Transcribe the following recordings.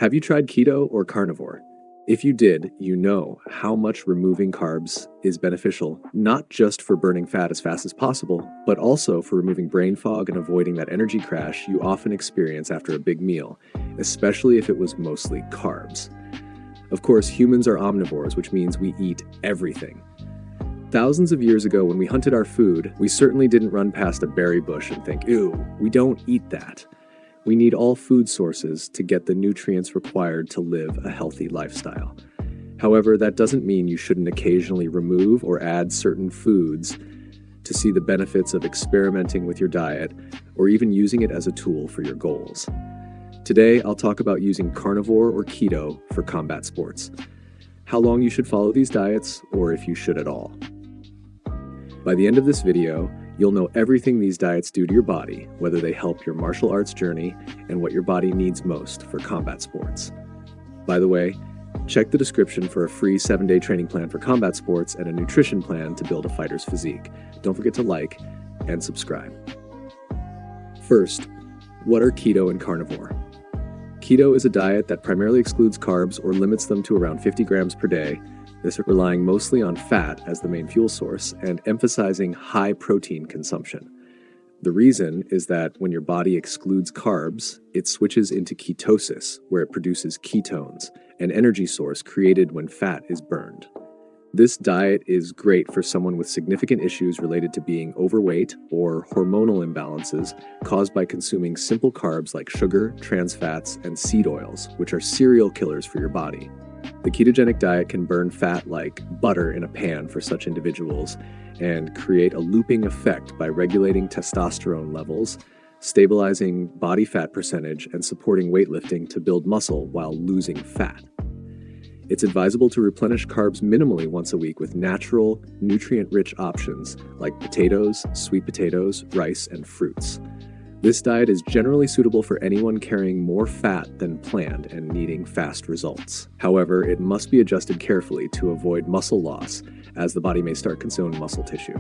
Have you tried keto or carnivore? If you did, you know how much removing carbs is beneficial, not just for burning fat as fast as possible, but also for removing brain fog and avoiding that energy crash you often experience after a big meal, especially if it was mostly carbs. Of course, humans are omnivores, which means we eat everything. Thousands of years ago, when we hunted our food, we certainly didn't run past a berry bush and think, ew, we don't eat that. We need all food sources to get the nutrients required to live a healthy lifestyle. However, that doesn't mean you shouldn't occasionally remove or add certain foods to see the benefits of experimenting with your diet or even using it as a tool for your goals. Today, I'll talk about using carnivore or keto for combat sports, how long you should follow these diets, or if you should at all. By the end of this video, you'll know everything these diets do to your body, whether they help your martial arts journey, and what your body needs most for combat sports. By the way, check the description for a free 7-day training plan for combat sports and a nutrition plan to build a fighter's physique. Don't forget to like and subscribe. First, what are keto and carnivore? Keto is a diet that primarily excludes carbs or limits them to around 50 grams per day. This relying mostly on fat as the main fuel source and emphasizing high protein consumption. The reason is that when your body excludes carbs, it switches into ketosis, where it produces ketones, an energy source created when fat is burned. This diet is great for someone with significant issues related to being overweight or hormonal imbalances caused by consuming simple carbs like sugar, trans fats, and seed oils, which are serial killers for your body. The ketogenic diet can burn fat like butter in a pan for such individuals and create a looping effect by regulating testosterone levels, stabilizing body fat percentage, and supporting weightlifting to build muscle while losing fat. It's advisable to replenish carbs minimally once a week with natural, nutrient-rich options like potatoes, sweet potatoes, rice, and fruits. This diet is generally suitable for anyone carrying more fat than planned and needing fast results. However, it must be adjusted carefully to avoid muscle loss, as the body may start consuming muscle tissue.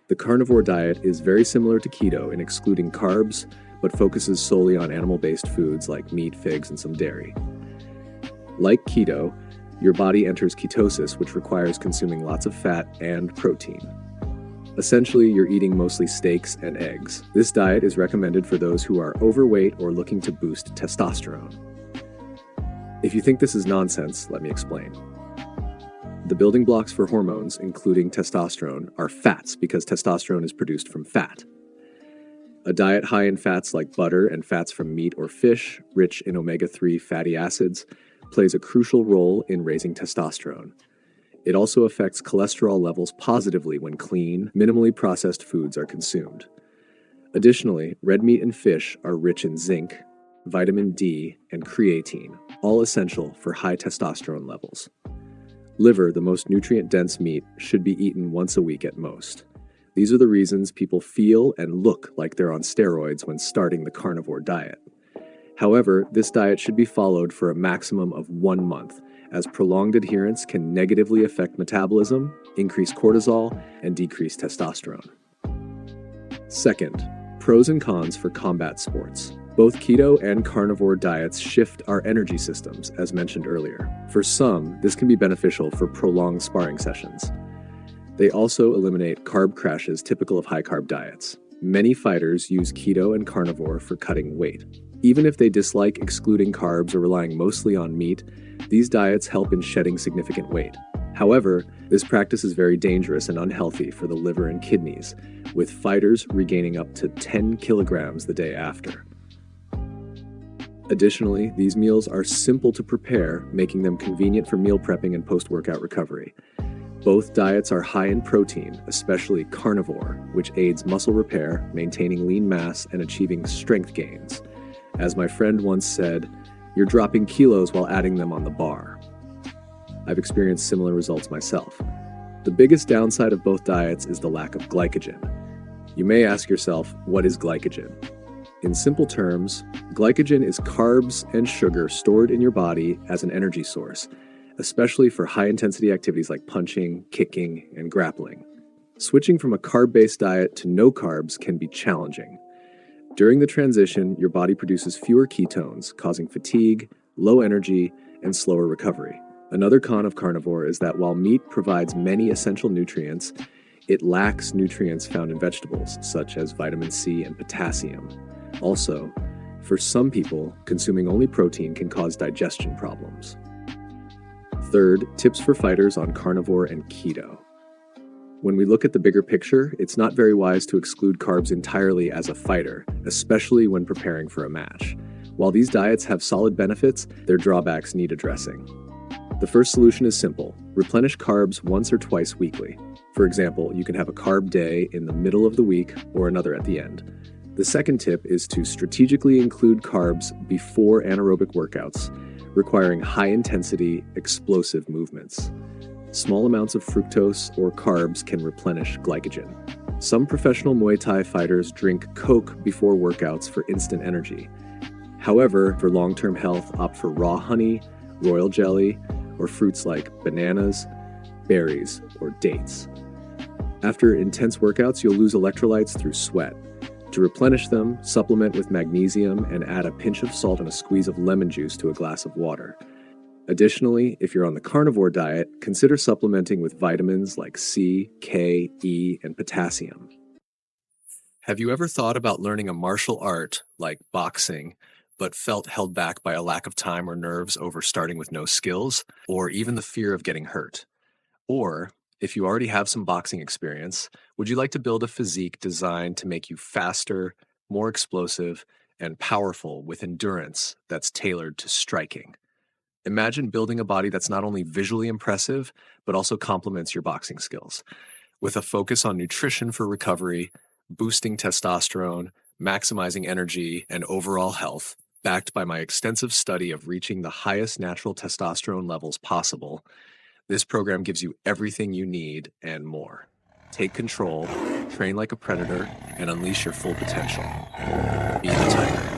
The carnivore diet is very similar to keto in excluding carbs, but focuses solely on animal-based foods like meat, figs, and some dairy. Like keto, your body enters ketosis, which requires consuming lots of fat and protein. Essentially, you're eating mostly steaks and eggs. This diet is recommended for those who are overweight or looking to boost testosterone. If you think this is nonsense, let me explain. The building blocks for hormones, including testosterone, are fats because testosterone is produced from fat. A diet high in fats like butter and fats from meat or fish, rich in omega-3 fatty acids, plays a crucial role in raising testosterone. It also affects cholesterol levels positively when clean, minimally processed foods are consumed. Additionally, red meat and fish are rich in zinc, vitamin D, and creatine, all essential for high testosterone levels. Liver, the most nutrient-dense meat, should be eaten once a week at most. These are the reasons people feel and look like they're on steroids when starting the carnivore diet. However, this diet should be followed for a maximum of 1 month, as prolonged adherence can negatively affect metabolism, increase cortisol, and decrease testosterone. Second, pros and cons for combat sports. Both keto and carnivore diets shift our energy systems, as mentioned earlier. For some, this can be beneficial for prolonged sparring sessions. They also eliminate carb crashes typical of high-carb diets. Many fighters use keto and carnivore for cutting weight. Even if they dislike excluding carbs or relying mostly on meat, these diets help in shedding significant weight. However, this practice is very dangerous and unhealthy for the liver and kidneys, with fighters regaining up to 10 kilograms the day after. Additionally, these meals are simple to prepare, making them convenient for meal prepping and post-workout recovery. Both diets are high in protein, especially carnivore, which aids muscle repair, maintaining lean mass, and achieving strength gains. As my friend once said, you're dropping kilos while adding them on the bar. I've experienced similar results myself. The biggest downside of both diets is the lack of glycogen. You may ask yourself, what is glycogen? In simple terms, glycogen is carbs and sugar stored in your body as an energy source, especially for high-intensity activities like punching, kicking, and grappling. Switching from a carb-based diet to no carbs can be challenging. During the transition, your body produces fewer ketones, causing fatigue, low energy, and slower recovery. Another con of carnivore is that while meat provides many essential nutrients, it lacks nutrients found in vegetables, such as vitamin C and potassium. Also, for some people, consuming only protein can cause digestion problems. Third, tips for fighters on carnivore and keto. When we look at the bigger picture, it's not very wise to exclude carbs entirely as a fighter, especially when preparing for a match. While these diets have solid benefits, their drawbacks need addressing. The first solution is simple: replenish carbs once or twice weekly. For example, you can have a carb day in the middle of the week or another at the end. The second tip is to strategically include carbs before anaerobic workouts, requiring high-intensity, explosive movements. Small amounts of fructose or carbs can replenish glycogen. Some professional Muay Thai fighters drink Coke before workouts for instant energy. However, for long-term health, opt for raw honey, royal jelly, or fruits like bananas, berries, or dates. After intense workouts, you'll lose electrolytes through sweat. To replenish them, supplement with magnesium and add a pinch of salt and a squeeze of lemon juice to a glass of water. Additionally, if you're on the carnivore diet, consider supplementing with vitamins like C, K, E, and potassium. Have you ever thought about learning a martial art like boxing, but felt held back by a lack of time or nerves over starting with no skills, or even the fear of getting hurt? Or, if you already have some boxing experience, would you like to build a physique designed to make you faster, more explosive, and powerful with endurance that's tailored to striking? Imagine building a body that's not only visually impressive, but also complements your boxing skills. With a focus on nutrition for recovery, boosting testosterone, maximizing energy, and overall health, backed by my extensive study of reaching the highest natural testosterone levels possible, this program gives you everything you need and more. Take control, train like a predator, and unleash your full potential. Be the tiger.